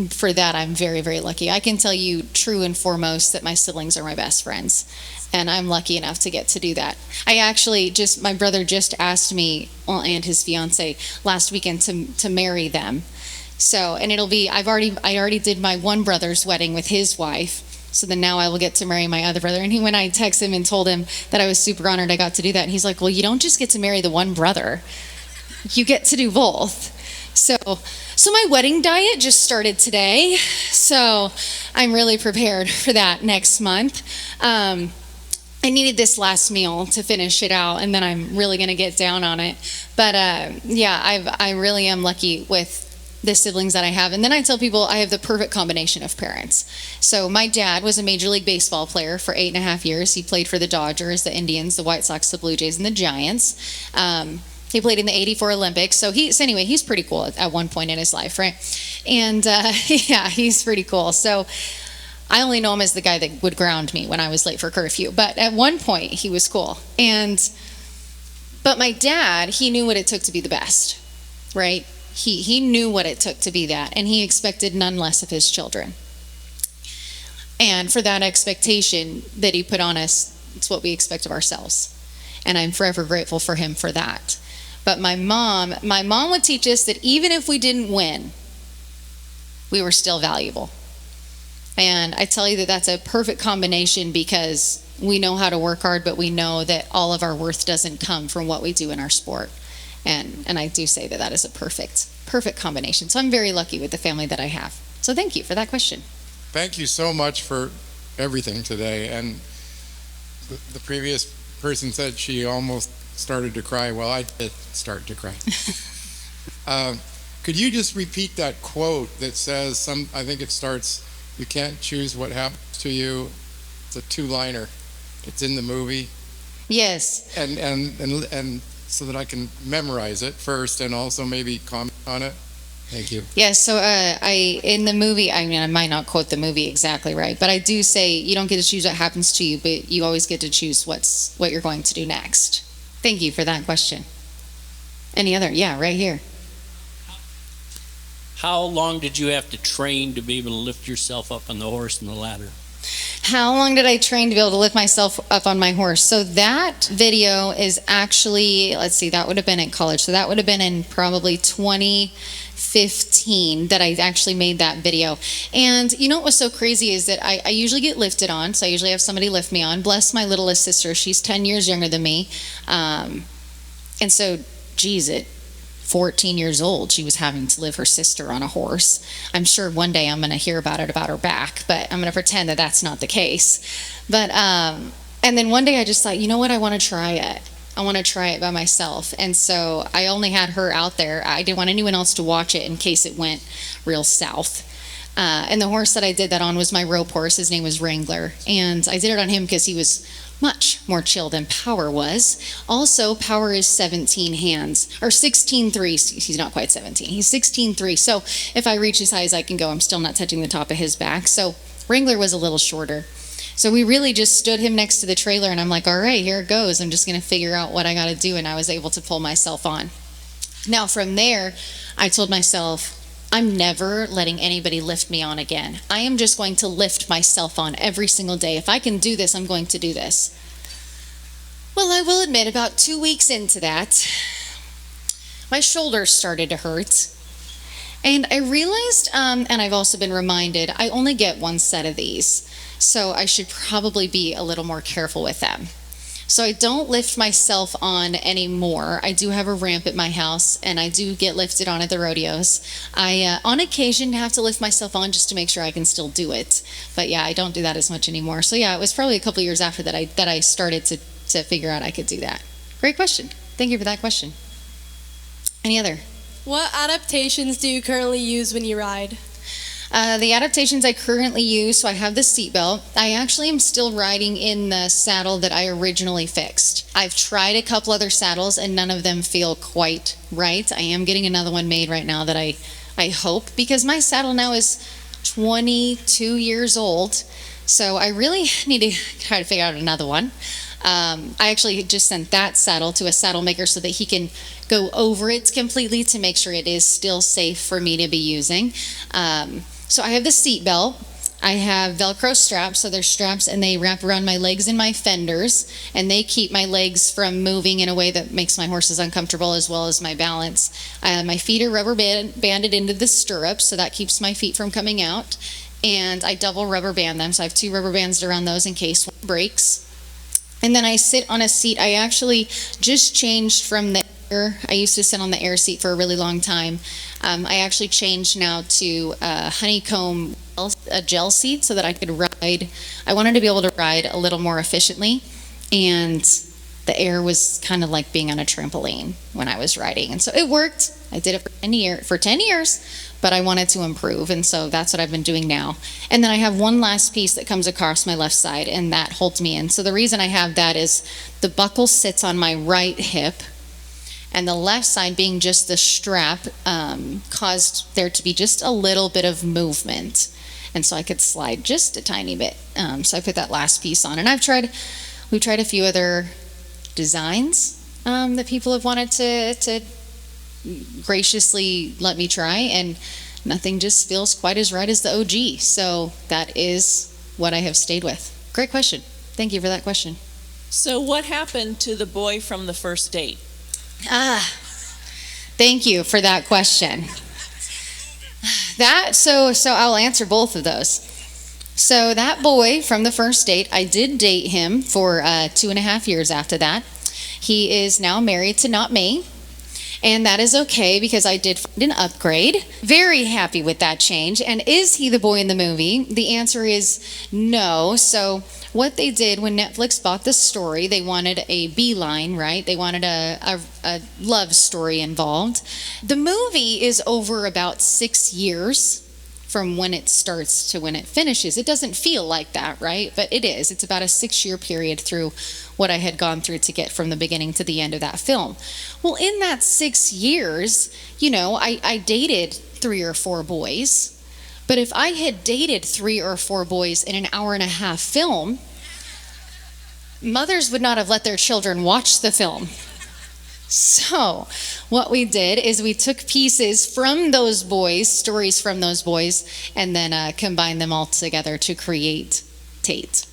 for that, I'm very, very lucky. I can tell you true and foremost that my siblings are my best friends. And I'm lucky enough to get to do that. My brother just asked me, and his fiance, last weekend to marry them. So, and I already did my one brother's wedding with his wife. So then now I will get to marry my other brother. And when I texted him and told him that I was super honored I got to do that, and he's like, well, you don't just get to marry the one brother. You get to do both. So my wedding diet just started today. So I'm really prepared for that next month. I needed this last meal to finish it out, and then I'm really going to get down on it. But I really am lucky with the siblings that I have. And then I tell people I have the perfect combination of parents. So my dad was a Major League Baseball player for 8.5 years. He played for the Dodgers, the Indians, the White Sox, the Blue Jays, and the Giants. He played in the '84 Olympics. So he's pretty cool at one point in his life, right? And he's pretty cool. So I only know him as the guy that would ground me when I was late for curfew. But at one point, he was cool. But my dad, he knew what it took to be the best, right? He knew what it took to be that, and he expected none less of his children. And for that expectation that he put on us, it's what we expect of ourselves. And I'm forever grateful for him for that. But my mom would teach us that even if we didn't win, we were still valuable. And I tell you that that's a perfect combination, because we know how to work hard, but we know that all of our worth doesn't come from what we do in our sport. And I do say that is a perfect combination. So I'm very lucky with the family that I have. So thank you for that question. Thank you so much for everything today. And the previous person said she almost started to cry. Well, I did start to cry. Could you just repeat that quote that says, I think it starts, "You can't choose what happens to you." It's a two-liner. It's in the movie. Yes. And so that I can memorize it first and also maybe comment on it. Thank you. Yes, so in the movie, I mean, I might not quote the movie exactly right, but I do say you don't get to choose what happens to you, but you always get to choose what you're going to do next. Thank you for that question. Any other? Yeah, right here. How long did you have to train to be able to lift yourself up on the horse and the ladder? How long did I train to be able to lift myself up on my horse? So that video is actually, let's see, that would have been in college. So that would have been in probably 2015 that I actually made that video. And you know what was so crazy is that I usually get lifted on. So I usually have somebody lift me on. Bless my littlest sister. She's 10 years younger than me. And so, geez, at 14 years old, she was having to lift her sister on a horse. I'm sure one day I'm going to hear about it about her back, but I'm going to pretend that that's not the case. But and then one day I just thought, you know what, I want to try it. I want to try it by myself. And so I only had her out there. I didn't want anyone else to watch it in case it went real south. And the horse that I did that on was my rope horse. His name was Wrangler. And I did it on him because he was much more chill than Power was. Also, Power is 17 hands, or 16.3. He's not quite 17. He's 16.3. So if I reach as high as I can go, I'm still not touching the top of his back. So Wrangler was a little shorter. So we really just stood him next to the trailer, and I'm like, all right, here it goes. I'm just going to figure out what I got to do, and I was able to pull myself on. Now, from there, I told myself, I'm never letting anybody lift me on again. I am just going to lift myself on every single day. If I can do this, I'm going to do this. Well, I will admit, about 2 weeks into that, my shoulders started to hurt. And I realized, and I've also been reminded, I only get one set of these. So I should probably be a little more careful with them. So I don't lift myself on anymore. I do have a ramp at my house, and I do get lifted on at the rodeos. I, on occasion, have to lift myself on just to make sure I can still do it. But yeah, I don't do that as much anymore. So yeah, it was probably a couple years after that I started to figure out I could do that. Great question. Thank you for that question. Any other? What adaptations do you currently use when you ride? The adaptations I currently use, so I have the seatbelt. I actually am still riding in the saddle that I originally fixed. I've tried a couple other saddles and none of them feel quite right. I am getting another one made right now that I hope, because my saddle now is 22 years old, so I really need to try to figure out another one. I actually just sent that saddle to a saddle maker so that he can go over it completely to make sure it is still safe for me to be using. So I have the seat belt. I have Velcro straps, so they're straps and they wrap around my legs and my fenders, and they keep my legs from moving in a way that makes my horses uncomfortable, as well as my balance. My feet are rubber banded into the stirrups, so that keeps my feet from coming out, and I double rubber band them, so I have 2 rubber bands around those in case one breaks. And then I sit on a seat. I actually just changed from the air. I used to sit on the air seat for a really long time. I actually changed now to a honeycomb gel seat so that I could ride. I wanted to be able to ride a little more efficiently, and the air was kind of like being on a trampoline when I was riding. And so it worked. I did it for 10 years, but I wanted to improve, and so that's what I've been doing now. And then I have one last piece that comes across my left side, and that holds me in. So the reason I have that is the buckle sits on my right hip, and the left side being just the strap caused there to be just a little bit of movement, and so I could slide just a tiny bit. So I put that last piece on, and we've tried a few other designs that people have wanted to graciously let me try, and nothing just feels quite as right as the OG. So that is what I have stayed with. Great question. Thank you for that question. So what happened to the boy from the first date? Thank you for that question. So I'll answer both of those. So that boy from the first date, I did date him for 2.5 years after that. He is now married to not me, and that is okay because I did find an upgrade. Very happy with that change. And is he the boy in the movie? The answer is no. So what they did when Netflix bought the story, they wanted a beeline, right? They wanted a love story involved. The movie is over about 6 years from when it starts to when it finishes. It doesn't feel like that, right? But it is. It's about a 6-year period through what I had gone through to get from the beginning to the end of that film. Well, in that 6 years, I dated 3 or 4 boys. But if I had dated 3 or 4 boys in an hour-and-a-half film, mothers would not have let their children watch the film. So what we did is we took pieces from those boys, stories from those boys, and then combined them all together to create Tate.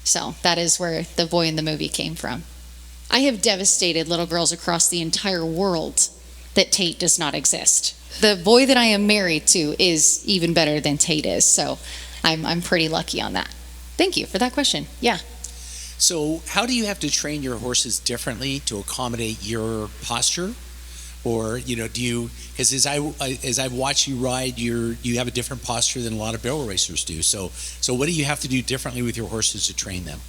So that is where the boy in the movie came from. I have devastated little girls across the entire world that Tate does not exist. The boy that I am married to is even better than Tate is, so I'm pretty lucky on that. Thank you for that question. Yeah. So how do you have to train your horses differently to accommodate your posture? Or, do you, because as I've watched you ride, you have a different posture than a lot of barrel racers do. So what do you have to do differently with your horses to train them?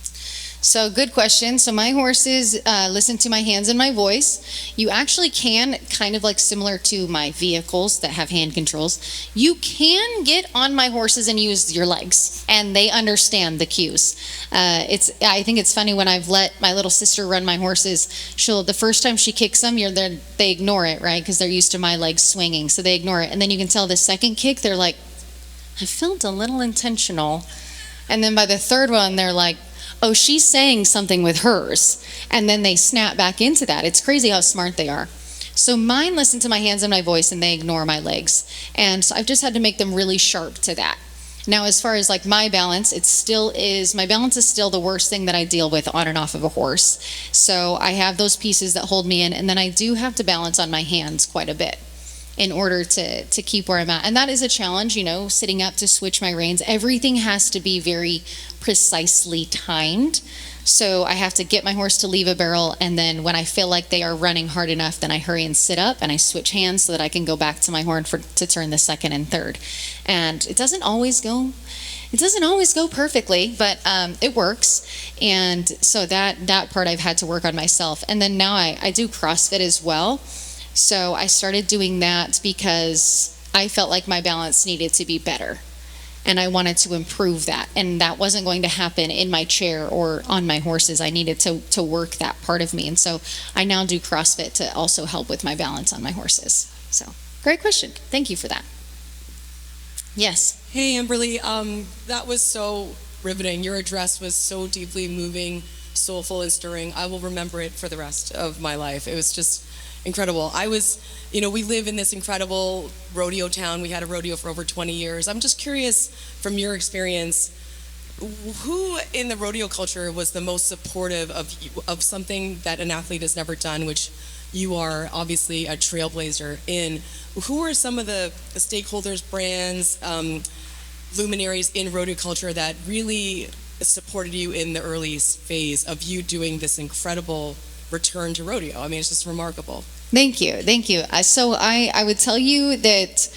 So good question. So my horses listen to my hands and my voice. You actually can, kind of like similar to my vehicles that have hand controls, you can get on my horses and use your legs, and they understand the cues. I think it's funny when I've let my little sister run my horses, the first time she kicks them, they ignore it, right? Because they're used to my legs swinging, so they ignore it. And then you can tell the second kick, they're like, I felt a little intentional. And then by the third one, they're like, oh, she's saying something with hers. And then they snap back into that. It's crazy how smart they are. So mine listen to my hands and my voice, and they ignore my legs. And so I've just had to make them really sharp to that. Now, as far as like my balance, my balance is still the worst thing that I deal with on and off of a horse. So I have those pieces that hold me in, and then I do have to balance on my hands quite a bit in order to keep where I'm at. And that is a challenge, sitting up to switch my reins. Everything has to be very precisely timed. So I have to get my horse to leave a barrel, and then when I feel like they are running hard enough, then I hurry and sit up and I switch hands so that I can go back to my horn to turn the second and third. And it doesn't always go perfectly, but it works. And so that part I've had to work on myself. And then now I do CrossFit as well. So I started doing that because I felt like my balance needed to be better, and I wanted to improve that, and that wasn't going to happen in my chair or on my horses. I needed to work that part of me, and so I now do CrossFit to also help with my balance on my horses. So great question. Thank you for that. Yes. Hey, Amberley. That was so riveting. Your address was so deeply moving, soulful, and stirring. I will remember it for the rest of my life. It was just incredible. We live in this incredible rodeo town. We had a rodeo for over 20 years. I'm just curious, from your experience, who in the rodeo culture was the most supportive of something that an athlete has never done, which you are obviously a trailblazer in? Who are some of the stakeholders, brands, luminaries in rodeo culture that really supported you in the early phase of you doing this incredible return to rodeo? I mean, it's just remarkable. Thank you. So I would tell you that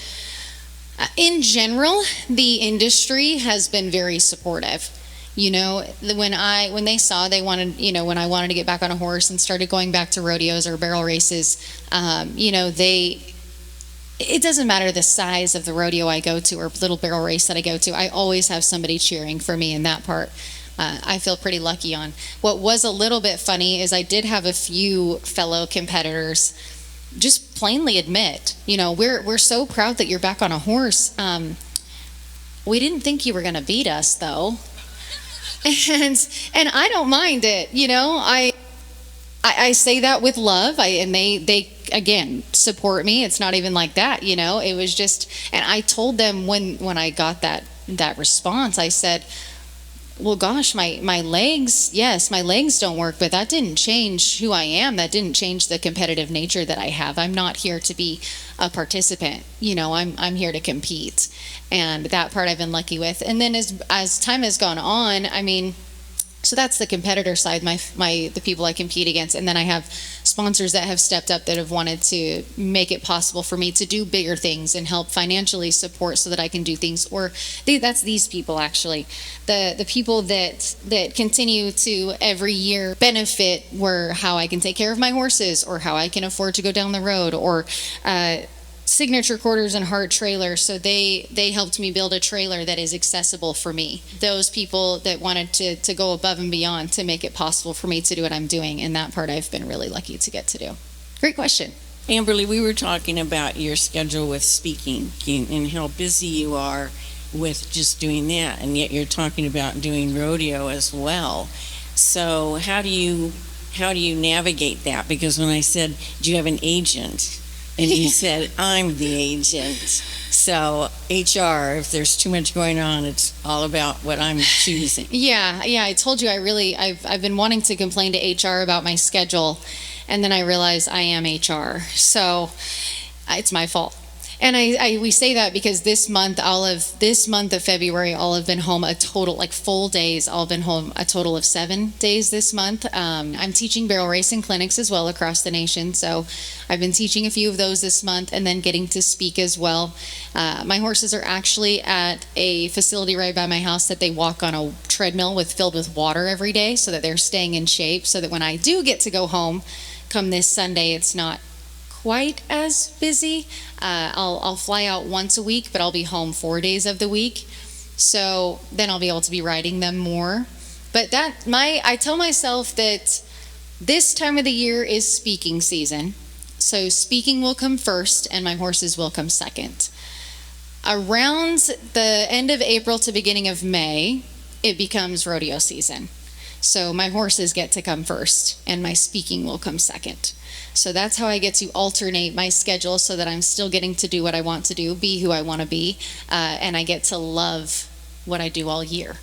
in general, the industry has been very supportive. When they saw they wanted, when I wanted to get back on a horse and started going back to rodeos or barrel races, it doesn't matter the size of the rodeo I go to or little barrel race that I go to, I always have somebody cheering for me in that part. I feel pretty lucky on. What was a little bit funny is I did have a few fellow competitors just plainly admit, we're so proud that you're back on a horse. We didn't think you were going to beat us, though. And I don't mind it, I say that with love, and they again support me. It's not even like that, It was just, and I told them when I got that response, I said, well, gosh, my legs don't work, but that didn't change who I am. That didn't change the competitive nature that I have. I'm not here to be a participant. I'm here to compete. And that part I've been lucky with. And then as time has gone on, So that's the competitor side, the people I compete against. And then I have sponsors that have stepped up that have wanted to make it possible for me to do bigger things and help financially support so that I can do things. Or that's these people, actually. The people that continue to every year benefit were how I can take care of my horses, or how I can afford to go down the road, or Signature Quarters and Heart Trailer. So they helped me build a trailer that is accessible for me. Those people that wanted to go above and beyond to make it possible for me to do what I'm doing, and that part I've been really lucky to get to do. Great question. Amberley, we were talking about your schedule with speaking and how busy you are with just doing that, and yet you're talking about doing rodeo as well. So how do you navigate that? Because when I said, do you have an agent? And you said, I'm the agent. So HR, if there's too much going on, it's all about what I'm choosing. Yeah, I told you I've been wanting to complain to HR about my schedule, and then I realized I am HR. So it's my fault. And we say that because this month of February, I'll have been home a total, like full days, I'll have been home a total of 7 days this month. I'm teaching barrel racing clinics as well across the nation, so I've been teaching a few of those this month, and then getting to speak as well. My horses are actually at a facility right by my house that they walk on a treadmill filled with water every day, so that they're staying in shape, so that when I do get to go home come this Sunday, it's not quite as busy. I'll fly out once a week, but I'll be home 4 days of the week. So then I'll be able to be riding them more. But I tell myself that this time of the year is speaking season. So speaking will come first, and my horses will come second. Around the end of April to beginning of May, it becomes rodeo season. So my horses get to come first, and my speaking will come second. So that's how I get to alternate my schedule, so that I'm still getting to do what I want to do, be who I want to be, and I get to love what I do all year.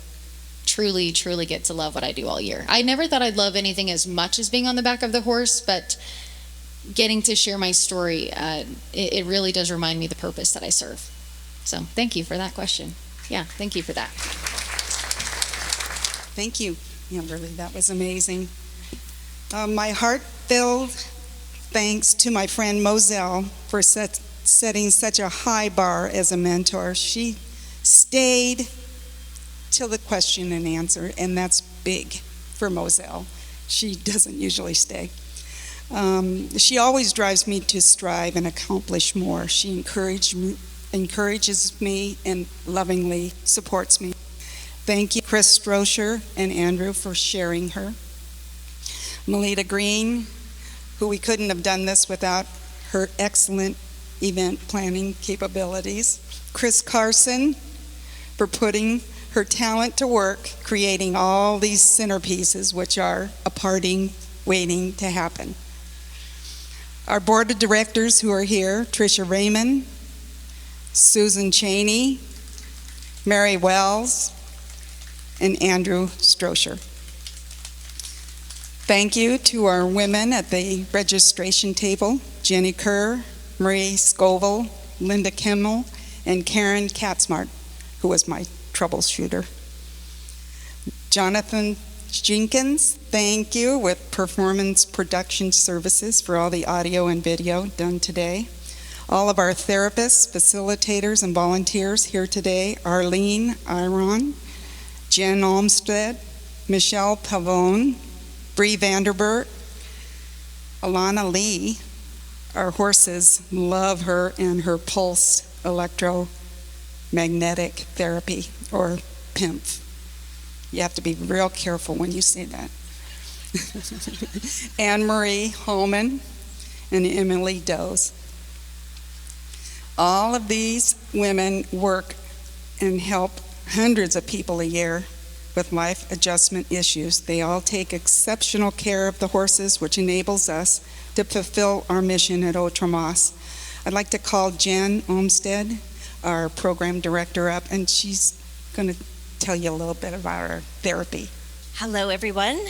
Truly, truly get to love what I do all year. I never thought I'd love anything as much as being on the back of the horse, but getting to share my story, it really does remind me the purpose that I serve. So thank you for that question. Yeah, thank you for that. Thank you, Amberley. That was amazing. My heart-filled thanks to my friend Moselle for setting such a high bar as a mentor. She stayed till the question and answer, and that's big for Moselle. She doesn't usually stay. She always drives me to strive and accomplish more. She encourages me and lovingly supports me. Thank you, Chris Stroesher and Andrew, for sharing her. Melita Green, who we couldn't have done this without her excellent event planning capabilities. Chris Carson, for putting her talent to work, creating all these centerpieces, which are a parting waiting to happen. Our board of directors who are here: Tricia Raymond, Susan Cheney, Mary Wells, and Andrew Stroesher. Thank you to our women at the registration table: Jenny Kerr, Marie Scoville, Linda Kimmel, and Karen Katzmart, who was my troubleshooter. Jonathan Jenkins, thank you, with Performance Production Services, for all the audio and video done today. All of our therapists, facilitators, and volunteers here today: Arlene Iron, Jen Olmsted, Michelle Pavone, Bree Vanderbert, Alana Lee. Our horses love her and her pulse electromagnetic therapy, or PIMF. You have to be real careful when you say that. Anne Marie Holman and Emily Does. All of these women work and help hundreds of people a year with life adjustment issues. They all take exceptional care of the horses, which enables us to fulfill our mission at Otra Mas. I'd like to call Jen Olmsted, our program director, up, and she's going to tell you a little bit about our therapy. Hello, everyone.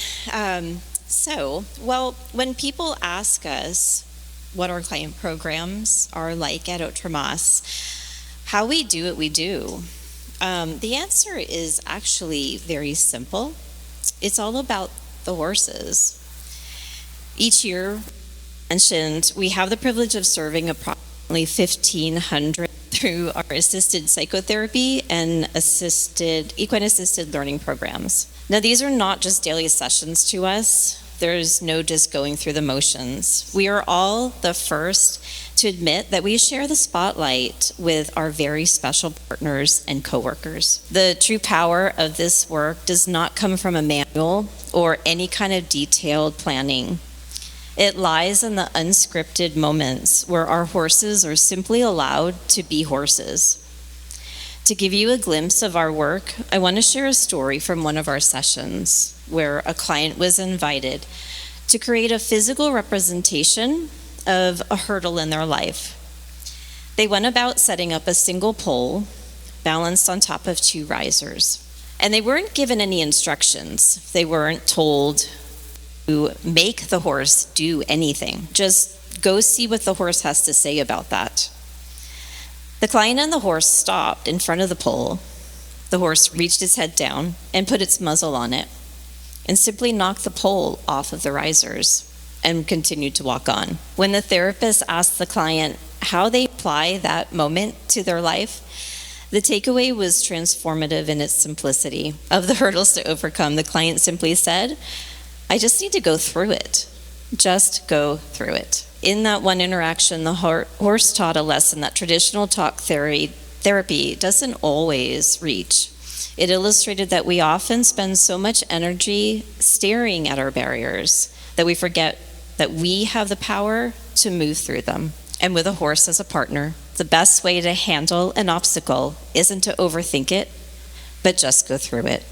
When people ask us what our client programs are like at Otra Mas, how we do it, we do. The answer is actually very simple. It's all about the horses. Each year, mentioned, we have the privilege of serving approximately 1,500 through our assisted psychotherapy and equine assisted learning programs. Now, these are not just daily sessions to us. There's no just going through the motions. We are all the first to admit that we share the spotlight with our very special partners and coworkers. The true power of this work does not come from a manual or any kind of detailed planning. It lies in the unscripted moments where our horses are simply allowed to be horses. To give you a glimpse of our work, I want to share a story from one of our sessions where a client was invited to create a physical representation of a hurdle in their life. They went about setting up a single pole balanced on top of 2 risers. And they weren't given any instructions. They weren't told to make the horse do anything. Just go see what the horse has to say about that. The client and the horse stopped in front of the pole. The horse reached its head down and put its muzzle on it and simply knocked the pole off of the risers and continued to walk on. When the therapist asked the client how they apply that moment to their life, the takeaway was transformative in its simplicity. Of the hurdles to overcome, the client simply said, I just need to go through it. Just go through it. In that one interaction, the horse taught a lesson that traditional talk therapy doesn't always reach. It illustrated that we often spend so much energy staring at our barriers that we forget that we have the power to move through them. And with a horse as a partner, the best way to handle an obstacle isn't to overthink it, but just go through it.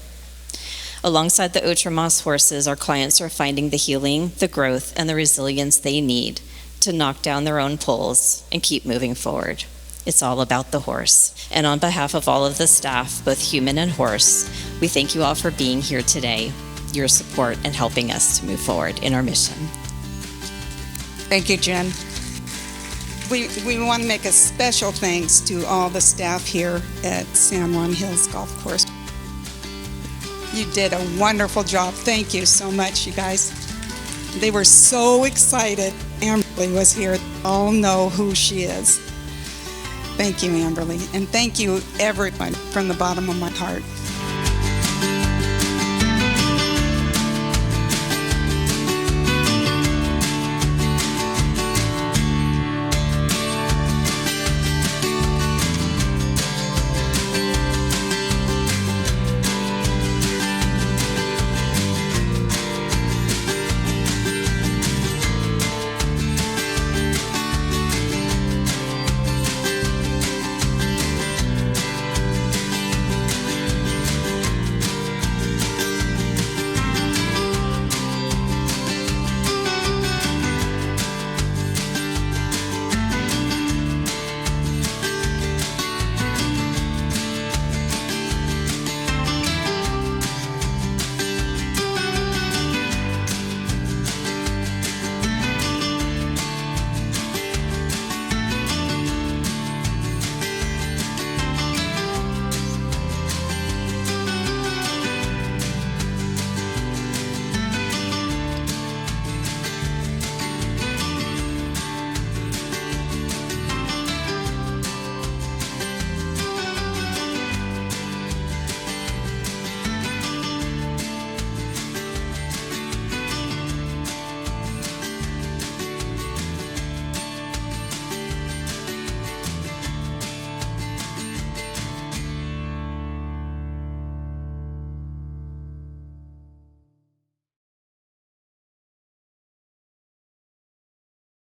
Alongside the Otra Mas horses, our clients are finding the healing, the growth, and the resilience they need to knock down their own poles and keep moving forward. It's all about the horse. And on behalf of all of the staff, both human and horse, we thank you all for being here today, your support, and helping us to move forward in our mission. Thank you, Jen. We want to make a special thanks to all the staff here at San Juan Hills Golf Course. You did a wonderful job. Thank you so much, you guys. They were so excited Amberley was here. They all know who she is. Thank you, Amberley. And thank you, everyone, from the bottom of my heart.